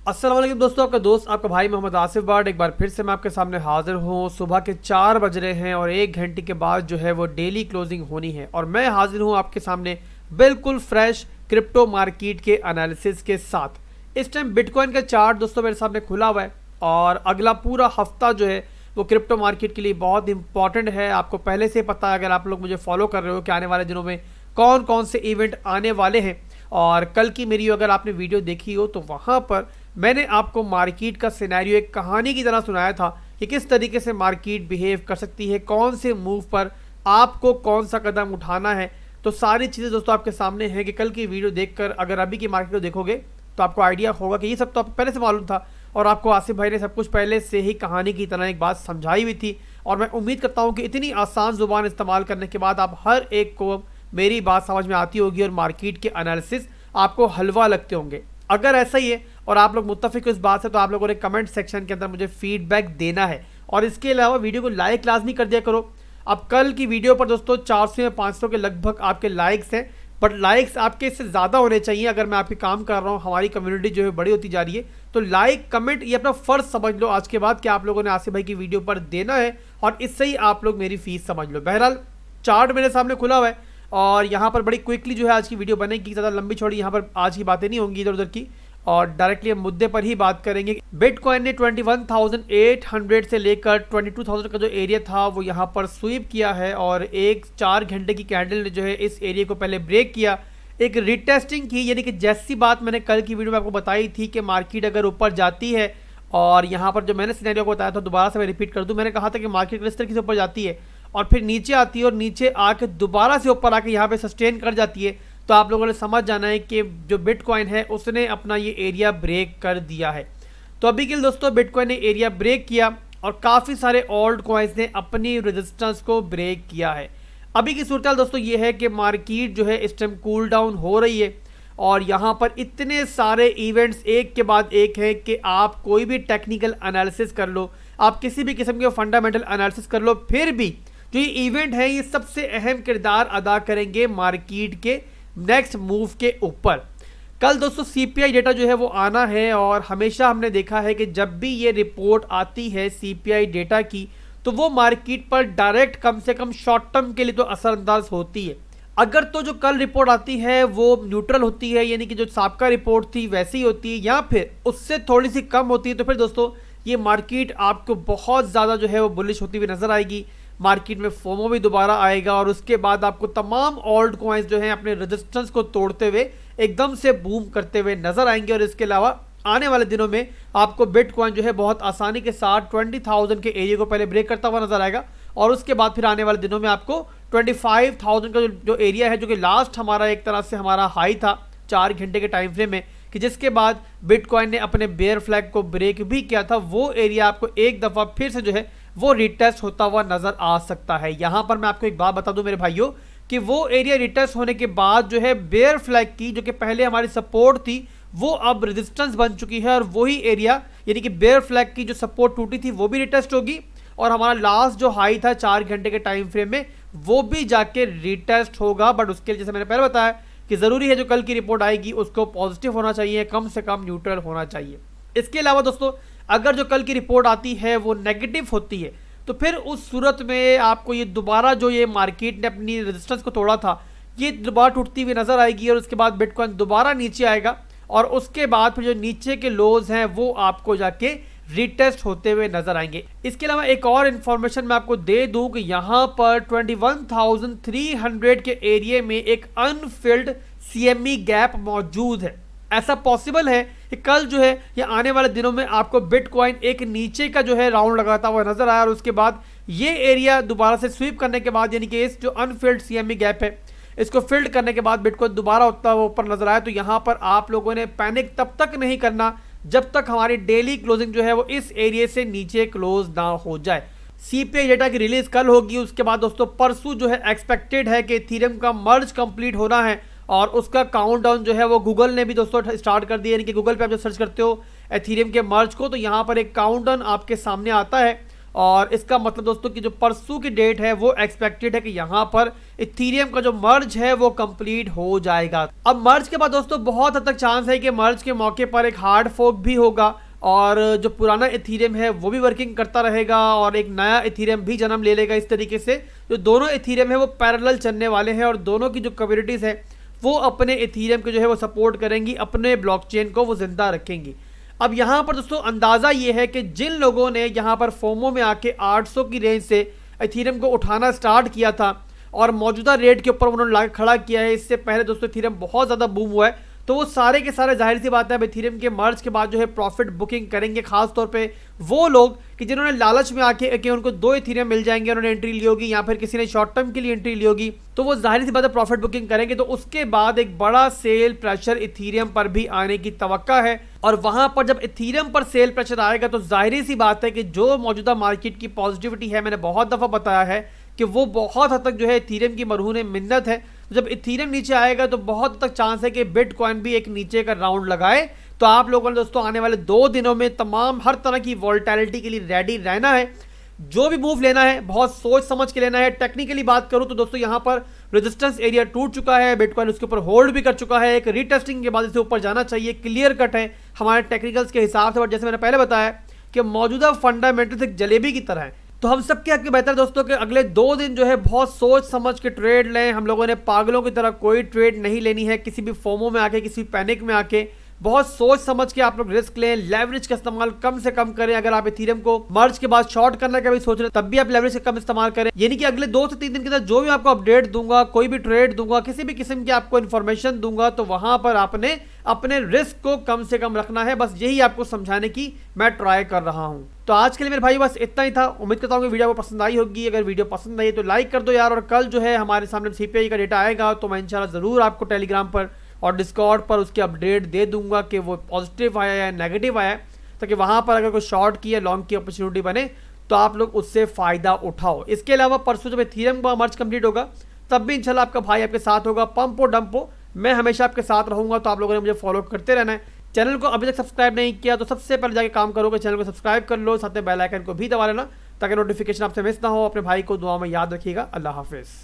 अस्सलाम वालेकुम दोस्तों, आपका दोस्त आपका भाई मोहम्मद आसिफ बाट एक बार फिर से मैं आपके सामने हाजिर हूँ। सुबह के 4 बज रहे हैं और 1 घंटे के बाद जो है वो डेली क्लोजिंग होनी है और मैं हाजिर हूँ आपके सामने बिल्कुल फ्रेश क्रिप्टो मार्केट के एनालिसिस के साथ। इस टाइम बिटकॉइन का चार्ट दोस्तों मेरे सामने खुला हुआ है और अगला पूरा हफ्ता जो है वो क्रिप्टो मार्केट के लिए बहुत इंपॉर्टेंट है। आपको पहले से पता है, अगर आप लोग मुझे फॉलो कर रहे हो, कि आने वाले दिनों में कौन कौन से इवेंट आने वाले हैं। और कल की मेरी अगर आपने वीडियो देखी हो तो वहाँ पर मैंने आपको मार्केट का सिनेरियो एक कहानी की तरह सुनाया था कि किस तरीके से मार्केट बिहेव कर सकती है, कौन से मूव पर आपको कौन सा कदम उठाना है। तो सारी चीज़ें दोस्तों आपके सामने हैं कि कल की वीडियो देखकर अगर अभी की मार्केट को देखोगे तो आपको आइडिया होगा कि ये सब तो आपको पहले से मालूम था और आपको आसिफ भाई ने सब कुछ पहले से ही कहानी की तरह एक बात समझाई हुई थी। और मैं उम्मीद करता हूँ कि इतनी आसान ज़ुबान इस्तेमाल करने के बाद आप हर एक को मेरी बात समझ में आती होगी और मार्केट के एनालिसिस आपको हलवा लगते होंगे। अगर ऐसा ही है और आप लोग मुत्तफिक हो इस बात से तो आप लोगों ने कमेंट सेक्शन के अंदर मुझे फीडबैक देना है और इसके अलावा वीडियो को लाइक लाजमी कर दिया करो। अब कल की वीडियो पर दोस्तों 400 या 500 के लगभग आपके लाइक्स हैं, बट लाइक्स आपके इससे ज़्यादा होने चाहिए। अगर मैं आपके काम कर रहा हूँ, हमारी कम्युनिटी जो है बड़ी होती जा रही है, तो लाइक कमेंट ये अपना फ़र्ज समझ लो आज के बाद कि आप लोगों ने आसिफ भाई की वीडियो पर देना है और इससे ही आप लोग मेरी फीस समझ लो। बहरहाल चार्ट मेरे सामने खुला हुआ है और यहाँ पर बड़ी क्विकली जो है आज की वीडियो बनेगी, ज़्यादा लंबी छोड़ी यहाँ पर आज की बातें नहीं होंगी इधर उधर की, और डायरेक्टली हम मुद्दे पर ही बात करेंगे। बिटकॉइन ने 21,800 से लेकर 22,000 का जो एरिया था वो यहाँ पर स्वीप किया है और 4 घंटे की कैंडल ने जो है इस एरिया को पहले ब्रेक किया, एक रिटेस्टिंग की। यानी कि जैसी बात मैंने कल की वीडियो में आपको बताई थी कि मार्केट अगर ऊपर जाती है और यहाँ पर जो मैंने सिनेरियो को बताया था दोबारा से मैं रिपीट कर दूँ, मैंने कहा था कि मार्केट इस तरीके से ऊपर जाती है और फिर नीचे आती है और नीचे आके दोबारा से ऊपर आके यहाँ पे सस्टेन कर जाती है, तो आप लोगों ने समझ जाना है कि जो बिटकॉइन है उसने अपना ये एरिया ब्रेक कर दिया है। तो अभी के लिए दोस्तों बिटकॉइन ने एरिया ब्रेक किया और काफ़ी सारे ओल्ड कॉइन्स ने अपनी रेजिस्टेंस को ब्रेक किया है। अभी की सूरत दोस्तों ये है कि मार्केट जो है इस टाइम कूल डाउन हो रही है और यहाँ पर इतने सारे इवेंट्स एक के बाद एक है कि आप कोई भी टेक्निकल एनालिसिस कर लो, आप किसी भी किस्म के फंडामेंटल एनालिसिस कर लो, फिर भी जो ये इवेंट है ये सबसे अहम किरदार अदा करेंगे मार्केट के नेक्स्ट मूव के ऊपर। कल दोस्तों सीपीआई डेटा जो है वो आना है और हमेशा हमने देखा है कि जब भी ये रिपोर्ट आती है सीपीआई डेटा की तो वो मार्केट पर डायरेक्ट कम से कम शॉर्ट टर्म के लिए तो असरअंदाज होती है। अगर तो जो कल रिपोर्ट आती है वो न्यूट्रल होती है, यानी कि जो साबका रिपोर्ट थी वैसी होती है या फिर उससे थोड़ी सी कम होती है, तो फिर दोस्तों ये मार्केट आपको बहुत ज़्यादा जो है वो बुलिश होती हुई नजर आएगी। मार्केट में फोमो भी दोबारा आएगा और उसके बाद आपको तमाम ओल्ड कॉइन्स जो हैं अपने रेजिस्टेंस को तोड़ते हुए एकदम से बूम करते हुए नजर आएंगे। और इसके अलावा आने वाले दिनों में आपको बिटकॉइन जो है बहुत आसानी के साथ 20,000 के एरिया को पहले ब्रेक करता हुआ नजर आएगा और उसके बाद फिर आने वाले दिनों में आपको 25,000 का जो एरिया है, जो कि लास्ट हमारा एक तरह से हमारा हाई था 4 घंटे के टाइम फ्रेम में, कि जिसके बाद बिटकॉइन ने अपने बेयर फ्लैग को ब्रेक भी किया था, वो एरिया आपको एक दफ़ा फिर से जो है वो रिटेस्ट होता हुआ नजर आ सकता है। यहां पर मैं आपको एक बात बता दूं मेरे भाइयों कि वो एरिया रिटेस्ट होने के बाद जो है बेयर फ्लैग की, जो कि पहले हमारी सपोर्ट थी, वो अब रेजिस्टेंस बन चुकी है और वही एरिया यानी कि बेयर फ्लैग की जो सपोर्ट टूटी थी वो भी रिटेस्ट होगी और हमारा लास्ट जो हाई था 4 घंटे के टाइम फ्रेम में वो भी जाके रिटेस्ट होगा। बट उसके लिए जैसे मैंने पहले बताया कि ज़रूरी है जो कल की रिपोर्ट आएगी उसको पॉजिटिव होना चाहिए, कम से कम न्यूट्रल होना चाहिए। इसके अलावा दोस्तों अगर जो कल की रिपोर्ट आती है वो नेगेटिव होती है तो फिर उस सूरत में आपको ये दोबारा जो ये मार्केट ने अपनी रेजिस्टेंस को तोड़ा था ये दोबारा टूटती हुई नजर आएगी और उसके बाद बिटकॉइन दोबारा नीचे आएगा और उसके बाद फिर जो नीचे के लोज हैं वो आपको जाके रिटेस्ट होते हुए नजर आएंगे। इसके अलावा एक और इन्फॉर्मेशन मैं आपको दे दूं कि यहाँ पर 21,300 के एरिया में एक अनफिल्ड सीएमई गैप मौजूद है। ऐसा पॉसिबल है कि कल जो है या आने वाले दिनों में आपको बिटकॉइन एक नीचे का जो है राउंड लगाता हुआ नजर आया और उसके बाद ये एरिया दोबारा से स्वीप करने के बाद यानी कि इस जो अनफिल्ड सीएमई गैप है इसको फिल्ड करने के बाद बिटकॉइन दोबारा उठता हुआ ऊपर नजर आया। तो यहाँ पर आप लोगों ने पैनिक तब तक नहीं करना जब तक हमारी डेली क्लोजिंग जो है वो इस एरिया से नीचे क्लोज ना हो जाए। सीपीआई डेटा की रिलीज कल होगी, उसके बाद दोस्तों परसों जो है एक्सपेक्टेड है कि इथेरियम का मर्ज कंप्लीट होना है और उसका काउंटडाउन जो है वो गूगल ने भी दोस्तों स्टार्ट कर दिया। यानी कि गूगल पे आप जब सर्च करते हो इथेरियम के मर्ज को तो यहाँ पर एक काउंटडाउन आपके सामने आता है और इसका मतलब दोस्तों कि जो परसों की डेट है वो एक्सपेक्टेड है कि यहाँ पर इथीरियम का जो मर्ज है वो कंप्लीट हो जाएगा। अब मर्ज के बाद दोस्तों बहुत हद तक चांस है कि मर्ज के मौके पर एक हार्ड फोर्क भी होगा और जो पुराना इथीरियम है वो भी वर्किंग करता रहेगा और एक नया इथीरियम भी जन्म ले लेगा। इस तरीके से जो दोनों इथीरियम है वो पैरेलल चलने वाले हैं और दोनों की जो कम्युनिटीज़ है वो अपने इथीरियम को जो है वो सपोर्ट करेंगी, अपने ब्लॉकचेन को वो जिंदा रखेंगी। अब यहाँ पर दोस्तों अंदाज़ा ये है कि जिन लोगों ने यहाँ पर फोमो में आके 800 की रेंज से इथीरियम को उठाना स्टार्ट किया था और मौजूदा रेट के ऊपर उन्होंने ला खड़ा किया है, इससे पहले दोस्तों इथीरियम बहुत ज़्यादा बूम हुआ है, तो वो सारे के सारे जाहिर सी बात है अब इथीरियम के मर्ज के बाद जो है प्रॉफिट बुकिंग करेंगे। खास तौर पे वो लोग कि जिन्होंने लालच में आके कि उनको 2 इथीरियम मिल जाएंगे, उन्होंने एंट्री ली होगी या फिर किसी ने शॉर्ट टर्म के लिए एंट्री ली होगी, तो वो जाहिर सी बात है प्रॉफिट बुकिंग करेंगे। तो उसके बाद एक बड़ा सेल प्रेशर इथीरियम पर भी आने की तवक्का है और वहां पर जब इथीरियम पर सेल प्रेशर आएगा तो जाहिर सी बात है कि जो मौजूदा मार्केट की पॉजिटिविटी है, मैंने बहुत दफ़ा बताया है कि वो बहुत हद तक जो है इथीरियम की मरहून मिन्नत है। जब इथीरियम नीचे आएगा तो बहुत हद तक चांस है कि बिटकॉइन भी एक नीचे का राउंड लगाए। तो आप लोगों ने दोस्तों आने वाले 2 दिनों में तमाम हर तरह की वॉलेटिलिटी के लिए रेडी रहना है। जो भी मूव लेना है बहुत सोच समझ के लेना है। टेक्निकली बात करूं तो दोस्तों यहाँ पर रेजिस्टेंस एरिया टूट चुका है, बिटकॉइन उसके ऊपर होल्ड भी कर चुका है, एक रीटेस्टिंग के बाद इसे ऊपर जाना चाहिए, क्लियर कट है हमारे टेक्निकल्स के हिसाब से। और जैसे मैंने पहले बताया कि मौजूदा फंडामेंटल्स एक जलेबी की तरह है, तो हम सबके हक में बेहतर दोस्तों कि अगले 2 दिन जो है बहुत सोच समझ के ट्रेड लें। हम लोगों ने पागलों की तरह कोई ट्रेड नहीं लेनी है, किसी भी फोमो में आके, किसी पैनिक में आके। बहुत सोच समझ के आप लोग रिस्क लें, लेवरेज का इस्तेमाल कम से कम करें। अगर आप इथीरियम को मर्ज के बाद शॉर्ट करने का भी सोच रहे हैं तब भी आप लेवरेज का कम इस्तेमाल करें। यानी कि अगले 2 से 3 दिन के अंदर जो भी आपको अपडेट दूंगा, कोई भी ट्रेड दूंगा, किसी भी किस्म की आपको इन्फॉर्मेशन दूंगा, तो वहां पर आपने अपने रिस्क को कम से कम रखना है। बस यही आपको समझाने की मैं ट्राई कर रहा हूं। तो आज के लिए मेरे भाई बस इतना ही था। उम्मीद करता हूँ कि वीडियो को पसंद आई होगी। अगर वीडियो पसंद आई तो लाइक कर दो यार। और कल जो है हमारे सामने सीपीआई का डेटा आएगा तो मैं इंशाल्लाह ज़रूर आपको टेलीग्राम पर और डिस्कॉर्ड पर उसकी अपडेट दे दूंगा कि वो पॉजिटिव आया या नेगेटिव आया, ताकि वहाँ पर अगर कोई शॉर्ट की या लॉन्ग की अपॉर्चुनिटी बने तो आप लोग उससे फ़ायदा उठाओ। इसके अलावा परसों जब इथीरियम का मर्ज कंप्लीट होगा तब भी इंशाल्लाह आपका भाई आपके साथ होगा। पंप हो डंप हो, मैं हमेशा आपके साथ रहूँगा। तो आप लोगों ने मुझे फॉलो करते रहना है। चैनल को अभी तक सब्सक्राइब नहीं किया तो सबसे पहले जाके काम करोगे, चैनल को सब्सक्राइब कर लो, साथ में बेल आइकन को भी दबा लेना ताकि नोटिफिकेशन आपसे मिस ना हो। अपने भाई को दुआ में याद रखिएगा। अल्लाह हाफिज़।